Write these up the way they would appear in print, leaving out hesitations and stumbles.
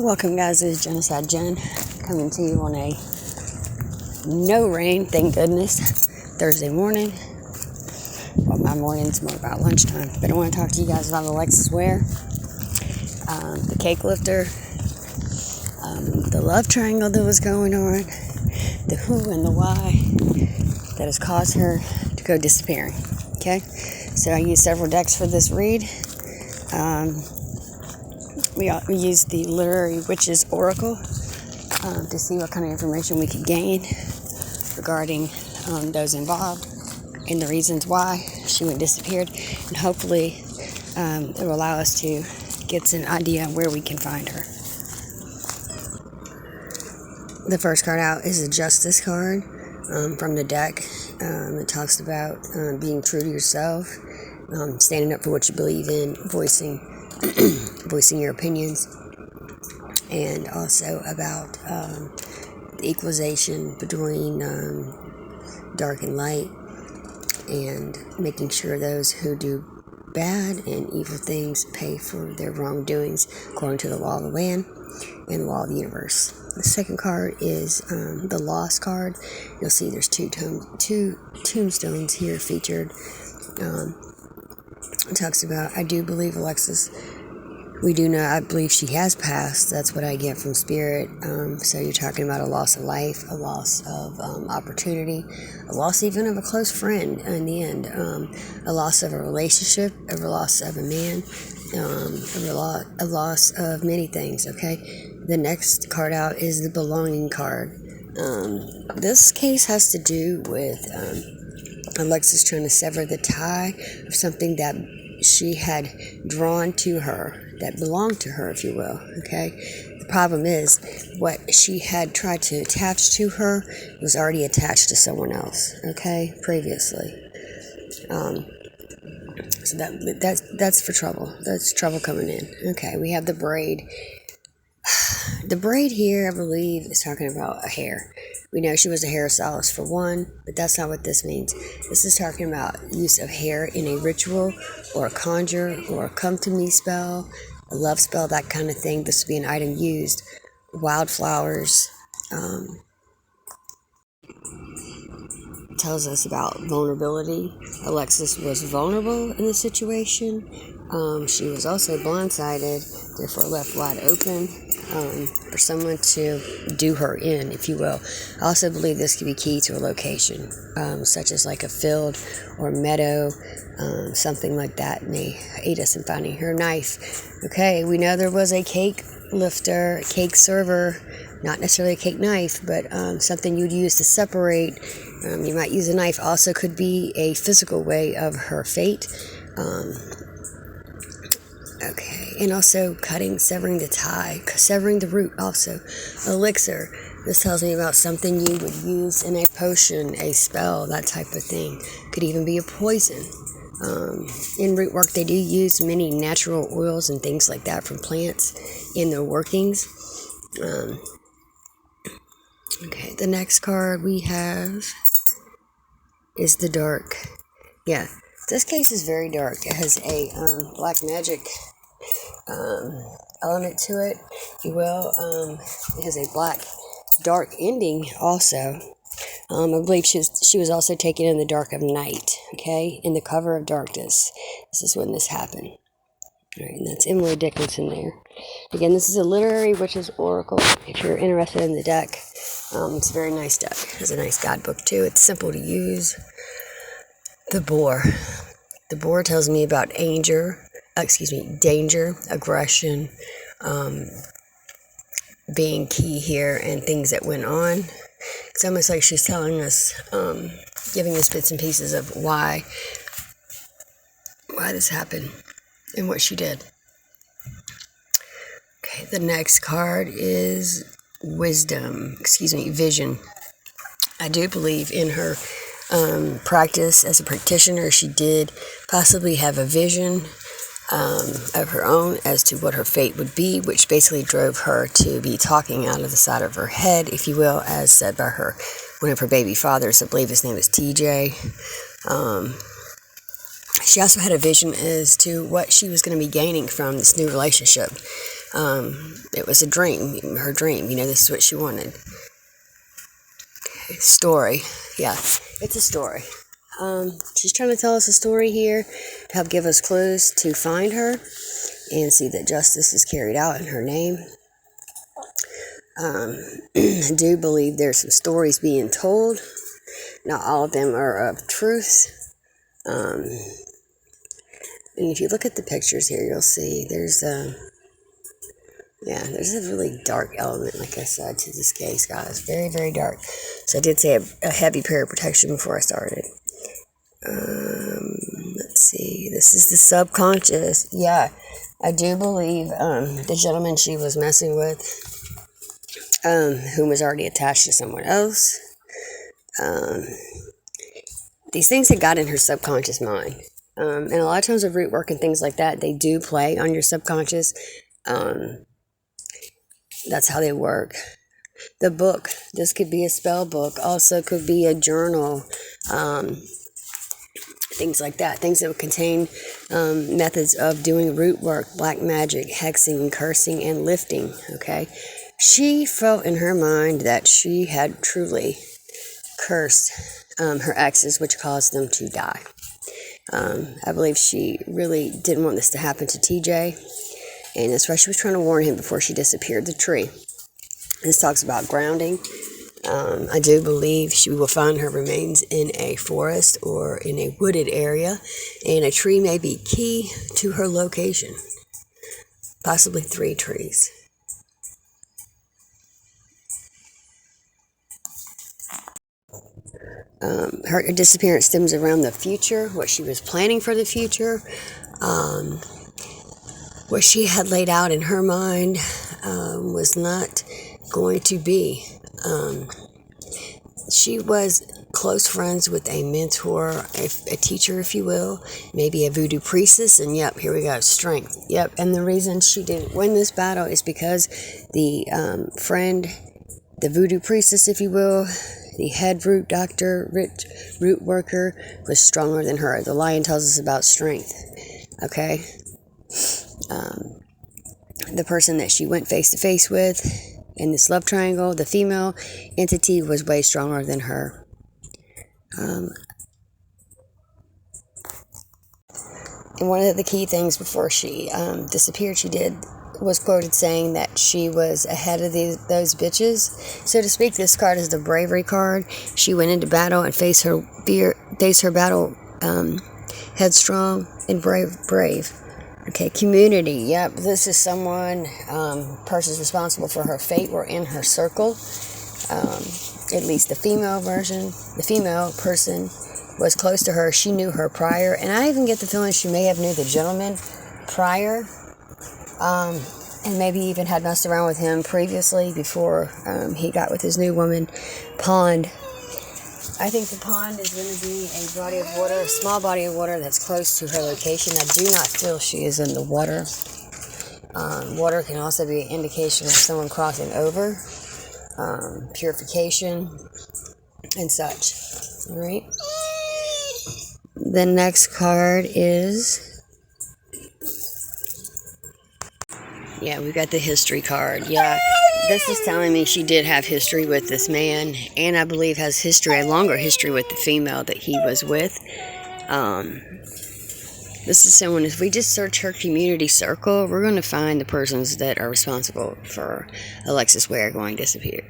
Welcome guys, this is Genocide Jen coming to you on a no rain, thank goodness, Thursday morning. Well, my morning's more about lunchtime, but I want to talk to you guys about Alexis Ware, the cake lifter, the love triangle that was going on, the who and the why that has caused her to go disappearing. Okay, so I used several decks for this read. We used the Literary Witches Oracle to see what kind of information we could gain regarding those involved and the reasons why she went disappeared, and hopefully it will allow us to get an idea of where we can find her. The first card out is a Justice card from the deck. It talks about being true to yourself, standing up for what you believe in, voicing your opinions, and also about the equalization between dark and light, and making sure those who do bad and evil things pay for their wrongdoings according to the law of the land and the law of the universe. The second card is the Lost card. You'll see there's two tombstones here featured. It talks about, I do believe Alexis, we do know, I believe she has passed. That's what I get from Spirit. So you're talking about a loss of life, a loss of opportunity, a loss even of a close friend in the end, a loss of a relationship, a loss of a man, a loss of many things, okay? The next card out is the Belonging card. This case has to do with Alexis trying to sever the tie of something that she had drawn to her, that belonged to her, if you will, okay? The problem is, what she had tried to attach to her was already attached to someone else, okay, previously. So that's for trouble. That's trouble coming in. Okay, we have the braid. The braid here, I believe, is talking about a hair. We know she was a hairstylist for one, but that's not what this means. This is talking about use of hair in a ritual or a conjure or a come to me spell, a love spell, that kind of thing. This would be an item used. Wildflowers. Tells us about vulnerability. Alexis was vulnerable in the situation. She was also blindsided, therefore left wide open for someone to do her in, if you will. I also believe this could be key to a location, such as like a field or meadow, something like that may aid us in finding her knife. Okay, we know there was a cake lifter, a cake server, not necessarily a cake knife, but something you'd use to separate. You might use a knife. Also could be a physical way of her fate. Okay, and also cutting, severing the tie, severing the root also. Elixir, this tells me about something you would use in a potion, a spell, that type of thing. Could even be a poison. In root work, they do use many natural oils and things like that from plants in their workings. Okay, the next card we have is the Dark. Yeah, this case is very dark. It has a black magic element to it, if you will. It has a black dark ending also. I believe she was also taken in the dark of night, okay, in the cover of darkness. This is when this happened. All right, and that's Emily Dickinson there. Again, this is a Literary Witches Oracle. If you're interested in the deck, it's a very nice deck. It has a nice guidebook too. It's simple to use. The Boar. The Boar tells me about danger, aggression, being key here, and things that went on. It's almost like she's telling us, giving us bits and pieces of why this happened and what she did. Okay, the next card is Vision. I do believe in her practice as a practitioner, she did possibly have a vision of her own as to what her fate would be, which basically drove her to be talking out of the side of her head, if you will, as said by one of her baby fathers. I believe his name is TJ. She also had a vision as to what she was going to be gaining from this new relationship. It was a dream, her dream. This is what she wanted. Okay, story. Yeah, it's a story. She's trying to tell us a story here to help give us clues to find her and see that justice is carried out in her name. I do believe there's some stories being told. Not all of them are of truth. And if you look at the pictures here, you'll see there's a really dark element, like I said, to this case, guys. Very, very dark. So I did say a heavy prayer of protection before I started. Let's see. This is the subconscious. Yeah, I do believe the gentleman she was messing with, who was already attached to someone else. These things had got in her subconscious mind. And a lot of times with root work and things like that, they do play on your subconscious. That's how they work. The book, this could be a spell book, also could be a journal, things like that, things that would contain methods of doing root work, black magic, hexing, cursing, and lifting, okay? She felt in her mind that she had truly cursed her exes, which caused them to die. I believe she really didn't want this to happen to TJ, and that's why she was trying to warn him before she disappeared the tree. This talks about grounding. I do believe she will find her remains in a forest or in a wooded area, and a tree may be key to her location. Possibly 3 trees. Her disappearance stems around the future, what she was planning for the future, what she had laid out in her mind was not going to be. She was close friends with a mentor, a teacher, if you will, maybe a voodoo priestess, and yep, here we go, strength. Yep, and the reason she didn't win this battle is because the friend, the voodoo priestess, if you will, the head root doctor, root worker, was stronger than her. The lion tells us about strength, okay? The person that she went face-to-face with in this love triangle, the female entity, was way stronger than her. And one of the key things before she disappeared, was quoted saying that she was ahead of those bitches, so to speak. This card is the bravery card. She went into battle and faced her battle headstrong and brave. Okay, community. Yep, this is someone, person's responsible for her fate or in her circle. At least the female person was close to her. She knew her prior, and I even get the feeling she may have knew the gentleman prior, and maybe even had messed around with him previously before he got with his new woman. Pond. I think the pond is going to be a body of water, a small body of water that's close to her location. I do not feel she is in the water. Water can also be an indication of someone crossing over, purification, and such. All right. The next card is... yeah, we got the history card. Yeah, this is telling me she did have history with this man, and I believe has a longer history with the female that he was with. This is someone, if we just search her community circle, we're going to find the persons that are responsible for Alexis Ware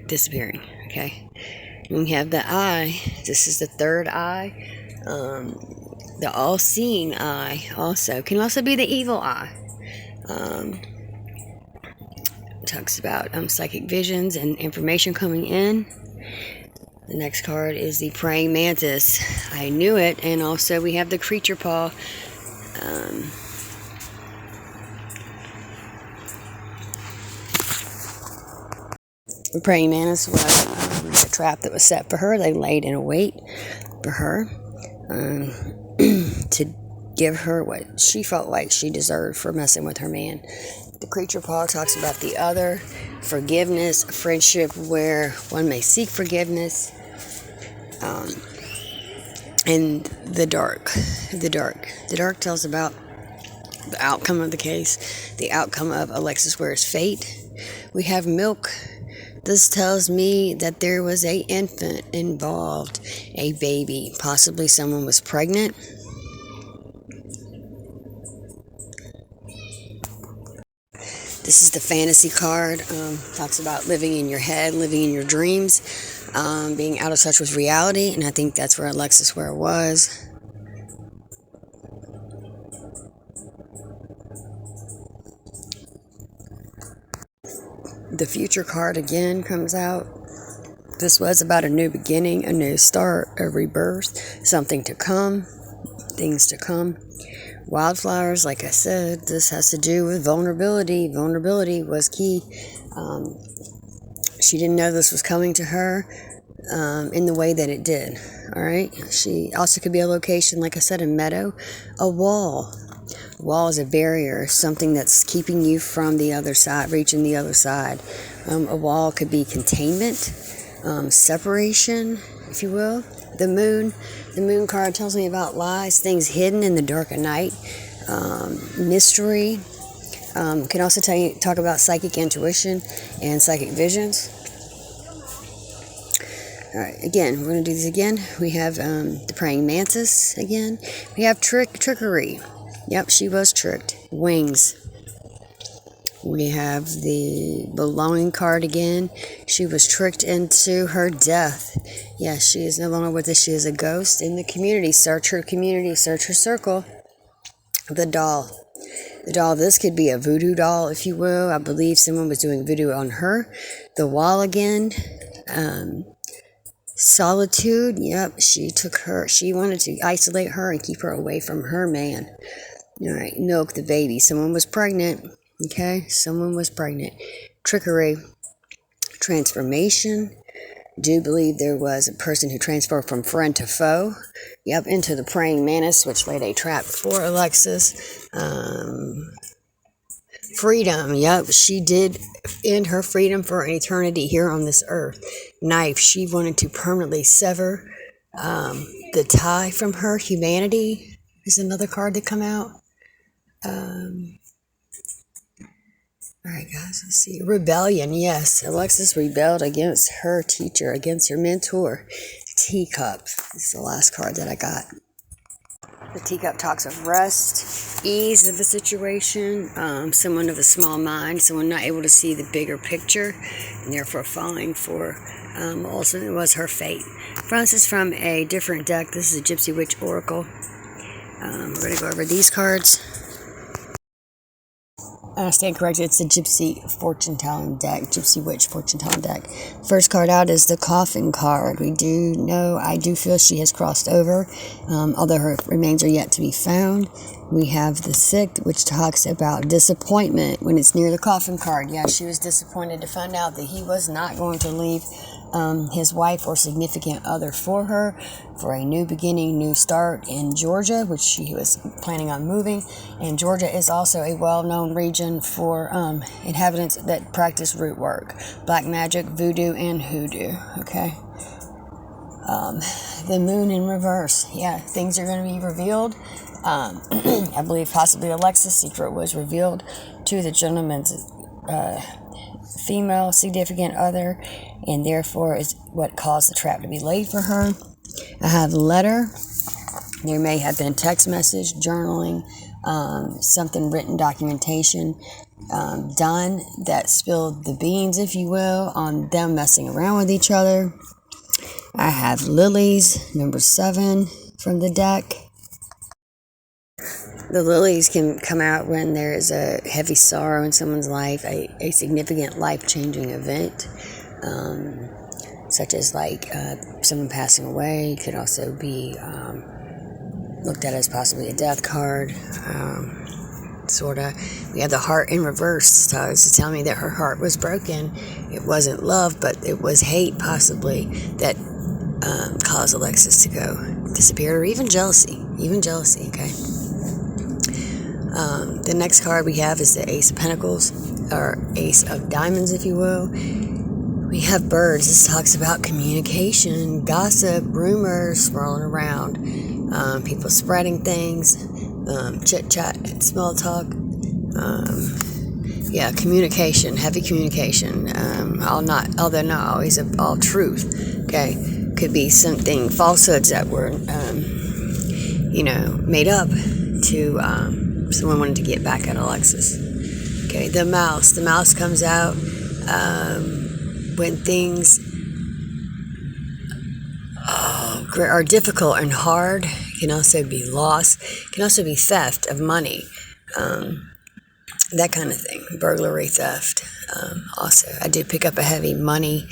disappearing, okay? And we have the eye. This is the third eye. The all-seeing eye can also be the evil eye. Talks about psychic visions and information coming in. The next card is the praying mantis. I knew it. And also we have the creature paw. The praying mantis was a trap that was set for her. They laid in a wait for her to give her what she felt like she deserved for messing with her man. The creature paw talks about the other, forgiveness, friendship where one may seek forgiveness, and the dark. The dark tells about the outcome of the case, the outcome of Alexis Ware's fate. We have milk. This tells me that there was an infant involved, a baby. Possibly someone was pregnant. This is the fantasy card. Talks about living in your head, living in your dreams, being out of touch with reality, and I think that's where Alexis Ware was. The future card again comes out. This was about a new beginning, a new start, a rebirth, something to come, things to come. Wildflowers, like I said, this has to do with vulnerability. Vulnerability was key. She didn't know this was coming to her in the way that it did. All right. She also could be a location, like I said, a meadow, a wall. A wall is a barrier, something that's keeping you from the other side, reaching the other side. A wall could be containment, separation, if you will. The moon card tells me about lies, things hidden in the dark of night, mystery. Can also talk about psychic intuition and psychic visions. All right, again, we're going to do these again. We have the praying mantis again. We have trickery. Yep, she was tricked. Wings. We have the belonging card again. She was tricked into her death. Yes, she is no longer with us. She is a ghost in the community. Search her community. Search her circle. The doll. The doll. This could be a voodoo doll, if you will. I believe someone was doing voodoo on her. The wall again. Solitude. Yep, she wanted to isolate her and keep her away from her man. All right, milk the baby. Someone was pregnant. Okay, someone was pregnant. Trickery. Transformation. Do believe there was a person who transferred from friend to foe. Yep, into the praying mantis, which laid a trap for Alexis. Freedom. Yep, she did end her freedom for an eternity here on this earth. Knife. She wanted to permanently sever the tie from her. Humanity is another card that come out. All right, guys, let's see. Rebellion, yes. Alexis rebelled against her teacher, against her mentor. Teacup. This is the last card that I got. The teacup talks of rest, ease of the situation, someone of a small mind, someone not able to see the bigger picture, and therefore falling for, also it was her fate. Francis from a different deck. This is a Gypsy Witch Oracle. We're going to go over these cards. I stand corrected. It's the Gypsy Fortune Telling deck, Gypsy Witch Fortune Telling deck. First card out is the Coffin card. I do feel she has crossed over, although her remains are yet to be found. We have the Sixth, which talks about disappointment when it's near the Coffin card. Yeah, she was disappointed to find out that he was not going to leave his wife or significant other for her, for a new beginning, new start in Georgia, which she was planning on moving. And Georgia is also a well-known region for inhabitants that practice root work, black magic, voodoo, and hoodoo. Okay. The moon in reverse. Yeah, things are going to be revealed. I believe possibly Alexis' secret was revealed to the gentleman's female significant other, and therefore is what caused the trap to be laid for her. I have a letter. There may have been text message, journaling, something written, documentation done that spilled the beans, if you will, on them messing around with each other. I have lilies, number 7 from the deck. The lilies can come out when there is a heavy sorrow in someone's life, a significant life-changing event, such as like someone passing away. Could also be looked at as possibly a death card, sort of. We have the heart in reverse, so it's telling me that her heart was broken. It wasn't love, but it was hate, possibly, that caused Alexis to go disappear, or even jealousy, okay? The next card we have is the Ace of Pentacles, or Ace of Diamonds, if you will. We have birds. This talks about communication, gossip, rumors swirling around, people spreading things. chit chat, small talk. Yeah, communication, heavy communication. Although not always all truth. Okay, could be something falsehoods that were, made up to someone wanted to get back at Alexis. Okay, the mouse comes out when things are difficult and hard. It can also be loss. It can also be theft of money. That kind of thing, burglary, theft. Also, I did pick up a heavy money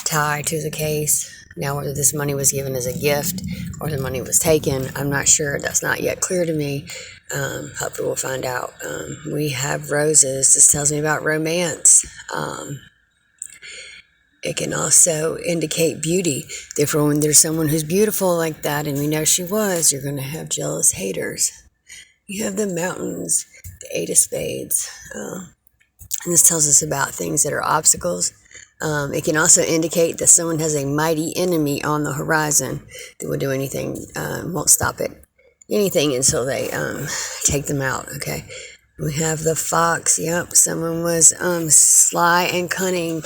tie to the case. Now, whether this money was given as a gift or the money was taken, I'm not sure. That's not yet clear to me. Hopefully, we'll find out. We have roses. This tells me about romance. It can also indicate beauty. Therefore, when there's someone who's beautiful like that, and we know she was, you're going to have jealous haters. You have the mountains, the Eight of Spades. And this tells us about things that are obstacles. It can also indicate that someone has a mighty enemy on the horizon that will do anything, won't stop it, anything until they take them out, okay? We have the fox. Yep, someone was sly and cunning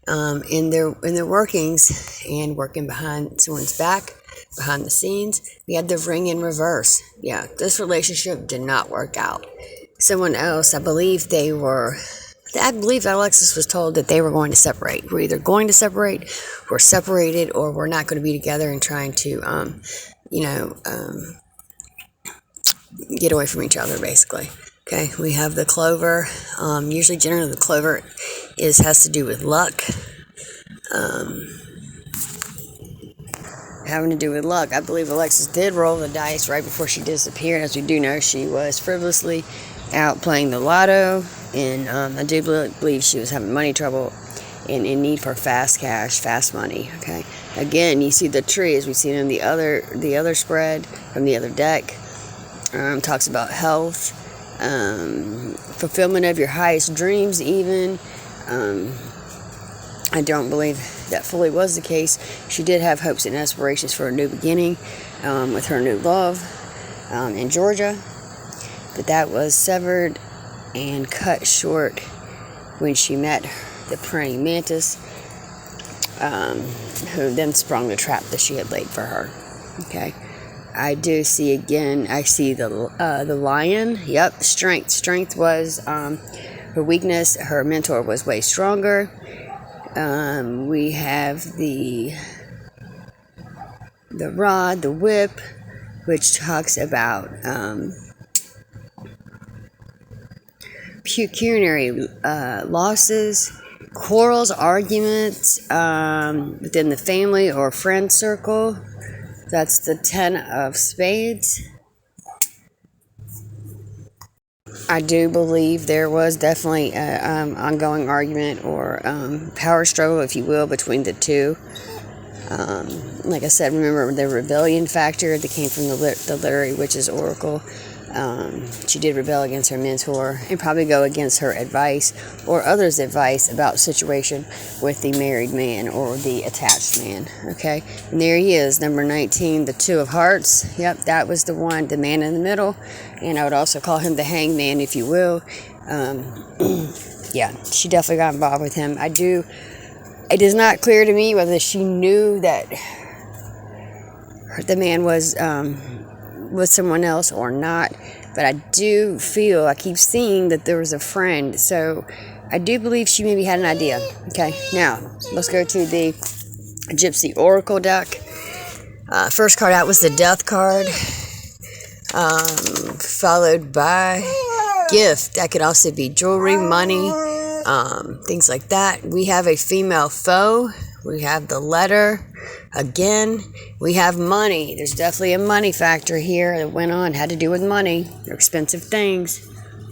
in their workings and working behind someone's back, behind the scenes. We had the ring in reverse. Yeah, this relationship did not work out. Someone else, I believe Alexis was told that they were going to separate. We're either going to separate, we're separated, or we're not going to be together and trying to, get away from each other, basically. Okay, we have the clover. Usually, generally, the clover has to do with luck. Having to do with luck. I believe Alexis did roll the dice right before she disappeared. As we do know, she was frivolously out playing the lotto, and I do believe she was having money trouble and in need for fast cash, fast money. Okay, again, you see the tree as we've seen in the other spread from the other deck. Talks about health, fulfillment of your highest dreams. Even I don't believe that fully was the case. She did have hopes and aspirations for a new beginning with her new love in Georgia. But that was severed and cut short when she met the praying mantis, who then sprung the trap that she had laid for her. Okay, I do see again. I see the lion. Yep, strength. Strength was her weakness. Her mentor was way stronger. We have the rod, the whip, which talks about pecuniary losses, quarrels, arguments within the family or friend circle. That's the 10 of Spades. I do believe there was definitely an ongoing argument or power struggle, if you will, between the two. Like I said, remember the rebellion factor that came from the literary witch's oracle. She did rebel against her mentor and probably go against her advice or others' advice about situation with the married man or the attached man. Okay, and there he is, number 19, the Two of Hearts. Yep, that was the one, the man in the middle, and I would also call him the hangman, if you will. Yeah, she definitely got involved with him. It is not clear to me whether she knew that the man was with someone else or not, but I keep seeing that there was a friend, so I do believe she maybe had an idea. Okay, now let's go to the Gypsy Oracle deck. First card out was the Death card, followed by gift. That could also be jewelry, money, things like that. We have a female foe. We have the letter. Again, we have money. There's definitely a money factor here that went on. Had to do with money. They're expensive things.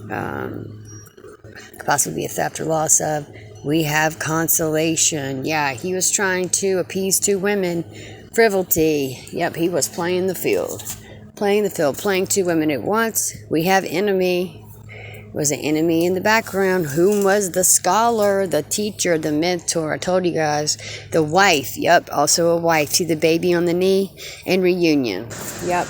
Could possibly be a theft or loss of. We have consolation. Yeah, he was trying to appease two women. Frivolity. Yep, he was playing the field. Playing two women at once. We have enemy. Was an enemy in the background. Whom was the scholar, the teacher, the mentor? I told you guys. The wife. Yep, also a wife. See the baby on the knee? And reunion. Yep.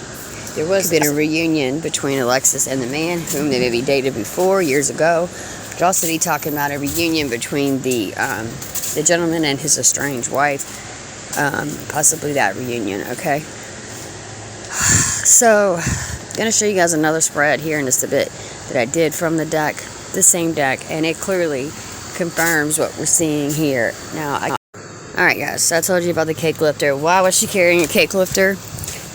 there was been a reunion between Alexis and the man whom they maybe dated before years ago. Could also be talking about a reunion between the gentleman and his estranged wife, possibly that reunion. Okay, so I'm gonna show you guys another spread here in just a bit that I did from the deck, the same deck, and it clearly confirms what we're seeing here. Now, alright guys, so I told you about the cake lifter. Why was she carrying a cake lifter?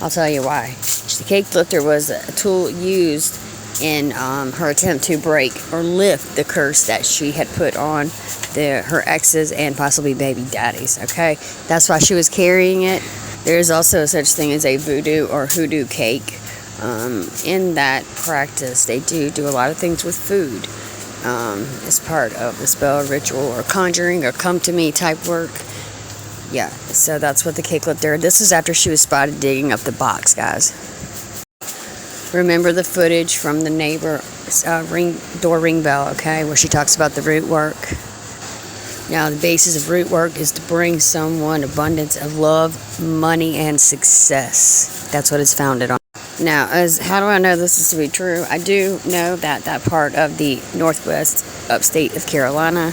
I'll tell you why. The cake lifter was a tool used in her attempt to break or lift the curse that she had put on her exes and possibly baby daddies, okay? That's why she was carrying it. There is also such thing as a voodoo or hoodoo cake. In that practice, they do a lot of things with food. As part of the spell, ritual, or conjuring, or come to me type work. Yeah, so that's what the cake lifter. This is after she was spotted digging up the box, guys. Remember the footage from the neighbor door ring bell, okay, where she talks about the root work. Now, the basis of root work is to bring someone abundance of love, money, and success. That's what it's founded on. Now, how do I know this is to be true? I do know that that part of the northwest upstate of Carolina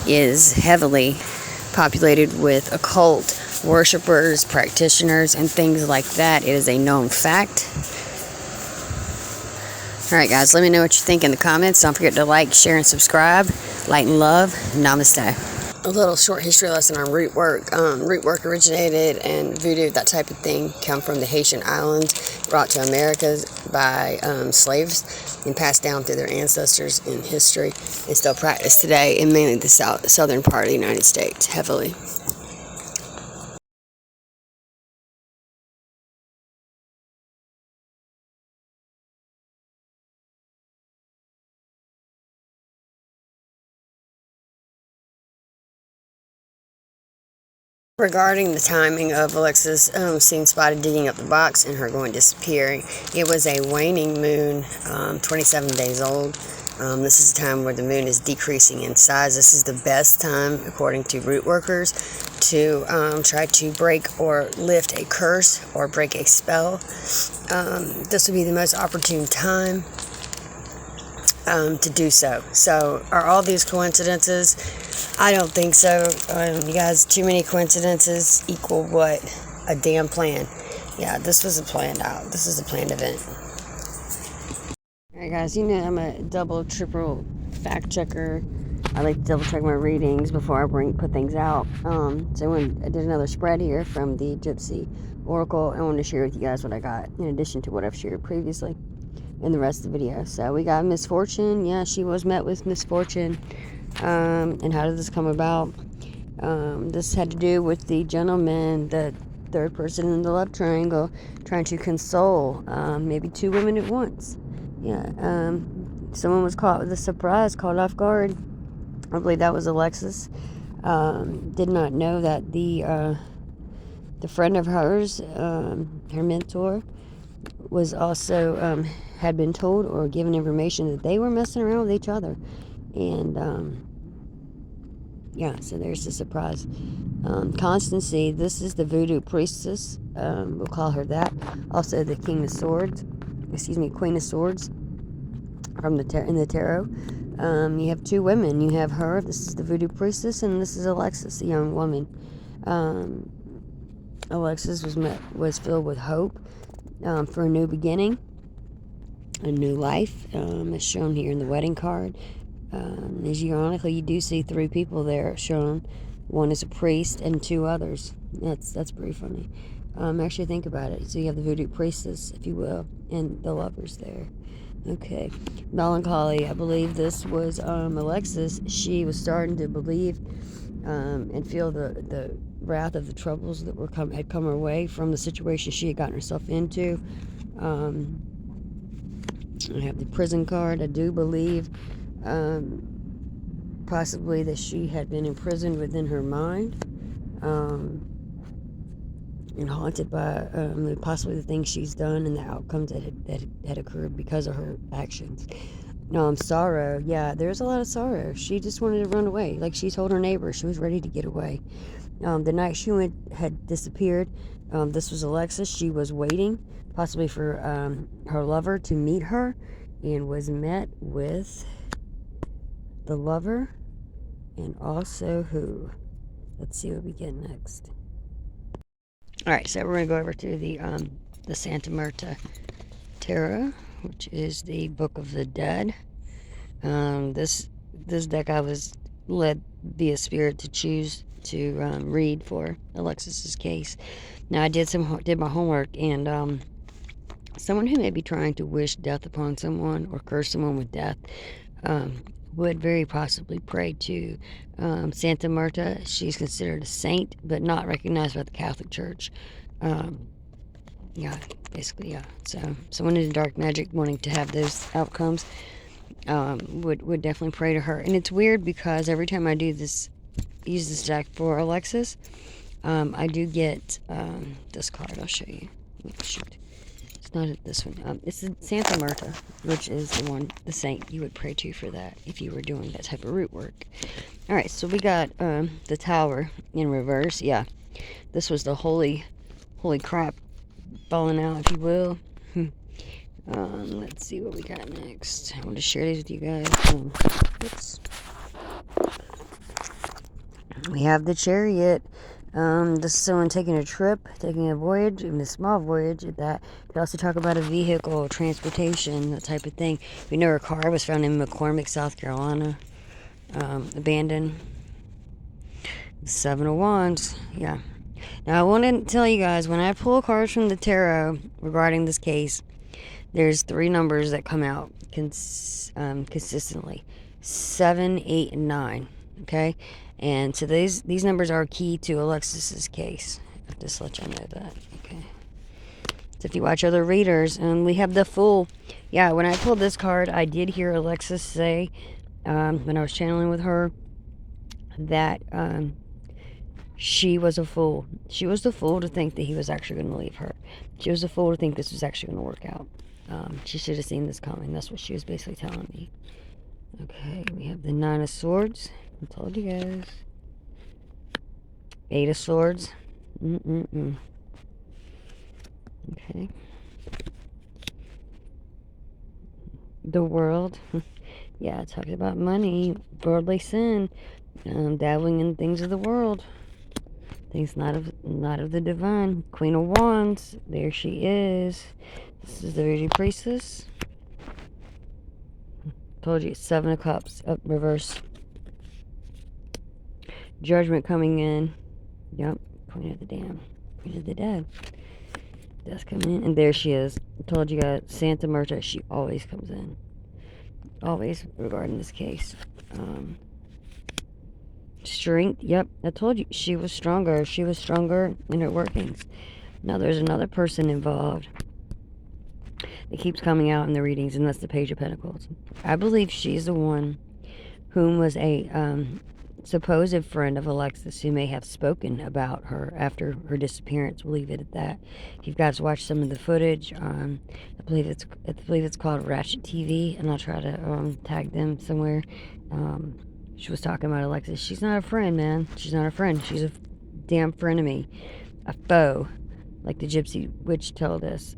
is heavily populated with occult worshipers, practitioners, and things like that. It is a known fact. Alright guys, let me know what you think in the comments. Don't forget to like, share, and subscribe. Light and love. Namaste. A little short history lesson on root work. Root work originated, and voodoo, that type of thing, come from the Haitian islands, brought to America by slaves and passed down through their ancestors in history, and still practiced today in mainly the southern part of the United States, heavily. Regarding the timing of Alexis being spotted digging up the box and her going disappearing, it was a waning moon, 27 days old. This is the time where the moon is decreasing in size. This is the best time, according to root workers, to try to break or lift a curse or break a spell. This would be the most opportune time to do so. So, are all these coincidences? I don't think so. You guys, too many coincidences equal what? A damn plan. Yeah, this was a planned out. This is a planned event. Alright guys, you know I'm a double, triple fact checker. I like to double check my readings before I put things out. So I did another spread here from the Gypsy Oracle. I wanted to share with you guys what I got, in addition to what I've shared previously in the rest of the video. So we got misfortune. Yeah, she was met with misfortune. And how did this come about? This had to do with the gentleman, the third person in the love triangle, trying to console maybe two women at once. Yeah, someone was caught with a surprise, caught off guard. I believe that was Alexis. Did not know that the friend of hers, her mentor, was also had been told or given information that they were messing around with each other. And yeah, so there's the surprise. Constancy, this is the voodoo priestess. We'll call her that. Also the Queen of Swords, from in the tarot. You have two women. You have her. This is the voodoo priestess, and this is Alexis, the young woman. Alexis was filled with hope for a new beginning, a new life, as shown here in the wedding card. As ironically, you do see three people there shown. One is a priest and two others. That's pretty funny. Actually, think about it. So you have the voodoo priestess, if you will, and the lovers there. Okay. Melancholy. I believe this was Alexis. She was starting to believe and feel the wrath of the troubles that had come her way from the situation she had gotten herself into. I have the prison card. I do believe possibly that she had been imprisoned within her mind, and haunted by possibly the things she's done and the outcomes that had occurred because of her actions. Sorrow. Yeah, there's a lot of sorrow. She just wanted to run away. Like she told her neighbor, she was ready to get away. The night she had disappeared, this was Alexis. She was waiting, possibly for her lover to meet her, and was met with the lover, and also who? Let's see what we get next. All right, so we're gonna go over to the Santa Marta Tarot, which is the Book of the Dead. This deck I was led via spirit to choose to read for Alexis's case. Now I did my homework, and someone who may be trying to wish death upon someone or curse someone with death would very possibly pray to Santa Marta. She's considered a saint, but not recognized by the Catholic Church. Yeah, basically, yeah. So someone in dark magic wanting to have those outcomes would definitely pray to her. And it's weird because every time I do this, use this deck for Alexis, I do get this card. I'll show you. Oh, shoot. It's not this one. It's Santa Marta, which is the saint you would pray to for that if you were doing that type of root work. All right, so we got the Tower in reverse. Yeah, this was the holy crap falling out, if you will. Let's see what we got next. I want to share these with you guys. Oops. We have the Chariot. This is someone taking a trip, taking a voyage, even a small voyage at that. They also talk about a vehicle, transportation, that type of thing. We know her car was found in McCormick, South Carolina, abandoned. The Seven of Wands, yeah. Now I want to tell you guys, when I pull cards from the tarot regarding this case, there's 3 numbers that come out consistently: 7, 8, and 9. Okay, and so these numbers are key to Alexis's case. I'll just let y'all know that. Okay. So if you watch other readers, we have the Fool. Yeah, when I pulled this card, I did hear Alexis say, when I was channeling with her, that she was a fool. She was the fool to think that he was actually going to leave her. She was a fool to think this was actually going to work out. She should have seen this coming. That's what she was basically telling me. Okay, we have the 9 of Swords. I told you guys. 8 of Swords. Okay. The World. Yeah, talking about money, worldly sin, dabbling in things of the world. Things not of the divine. Queen of Wands. There she is. This is the Voodoo Priestess. Told you, 7 of Cups, up reverse. Judgment coming in. Yep, Queen of the Damned. Queen of the Dead. Death coming in. And there she is. I told you guys, Santa Marta, she always comes in. Always regarding this case. Strength, yep, I told you, she was stronger. She was stronger in her workings. Now there's another person involved. It keeps coming out in the readings, and that's the Page of Pentacles. I believe she's the one whom was a supposed friend of Alexis who may have spoken about her after her disappearance. We'll leave it at that. If you guys watch some of the footage, I believe it's called Ratchet TV, and I'll try to tag them somewhere. She was talking about Alexis. She's not a friend, man. She's not a friend. She's a damn frenemy, a foe, like the Gypsy Witch told us.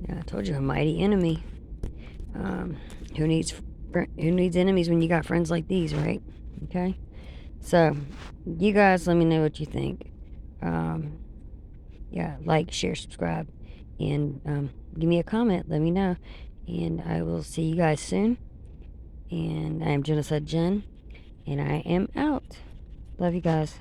Yeah, I told you, a mighty enemy. Who needs enemies when you got friends like these, right? Okay, so you guys, let me know what you think. Yeah, like, share, subscribe, and give me a comment. Let me know, and I will see you guys soon. And I am Genocide Jen, and I am out. Love you guys.